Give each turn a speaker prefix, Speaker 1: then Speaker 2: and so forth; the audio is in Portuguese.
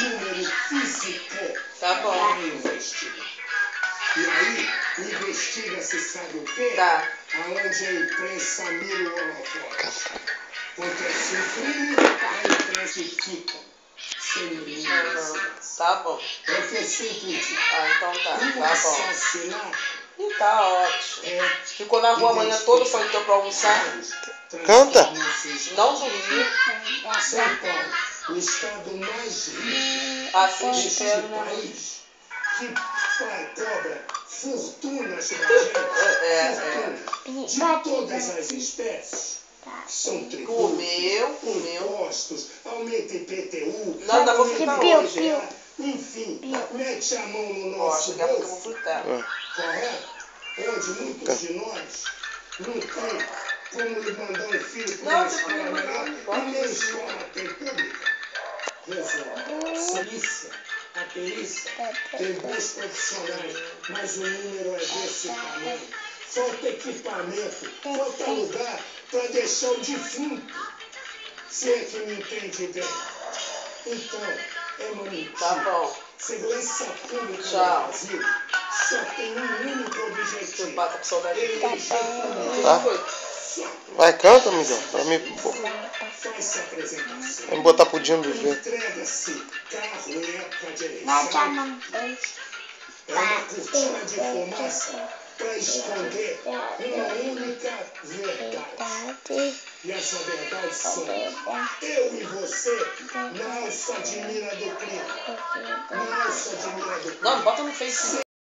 Speaker 1: número físico.
Speaker 2: Tá bom.
Speaker 1: Investiga. E aí, investiga-se sabe o quê?
Speaker 2: Tá.
Speaker 1: Aonde a imprensa mira o holofote. Acontece um crime, a imprensa fica sem nenhuma necessidade.
Speaker 2: Tá bom.
Speaker 1: É o que eu sempre digo.
Speaker 2: Então tá.
Speaker 1: Um
Speaker 2: Tá bom.
Speaker 1: assassinato
Speaker 2: E tá ótimo.
Speaker 1: é...
Speaker 2: Ficou na rua a manhã toda, só entrou pra almoçar.
Speaker 3: Canta.
Speaker 2: Não dormiu.
Speaker 1: São Paulo, o estado mais rico
Speaker 2: Assiste
Speaker 1: deste
Speaker 2: pelo, né?
Speaker 1: país, que cobra fortunas da gente, fortuna de todas as espécies. São tributos,
Speaker 2: Comeu.
Speaker 1: impostos, aumenta IPTU,
Speaker 2: Nada, vou fritar hoje.
Speaker 1: enfim, mete a mão no
Speaker 2: Ó,
Speaker 1: nosso
Speaker 2: daqui a pouco eu vou
Speaker 1: bolso,
Speaker 2: fritar.
Speaker 1: correto? Onde muitos de nós não tem como lhe mandar um filho para uma escola melhor, e nem escola tem pública. Resumo, polícia, a perícia tem bons profissionais, mas o número é desse tamanho. Falta equipamento, falta lugar para deixar o defunto. Se é que me entende bem. Então, é uma mentira.
Speaker 2: Tá bom.
Speaker 1: Segurança pública
Speaker 2: Tchau.
Speaker 1: no Brasil só tem um único objetivo.
Speaker 2: Seu pai tá com saudade de
Speaker 1: Eleger político.
Speaker 3: Tá. Vai, canta, amigão. Pra mim,
Speaker 1: Faz a apresentação.
Speaker 3: vai me botar pro Dino do ver.
Speaker 1: Entrega-se carro em época de eleição.
Speaker 4: Não,
Speaker 1: É uma cortina de fumaça para esconder uma única verdade. E essa verdade somos eu e você na alça de mira do crime. Na alça de mira do crime.
Speaker 2: Não, bota no Face.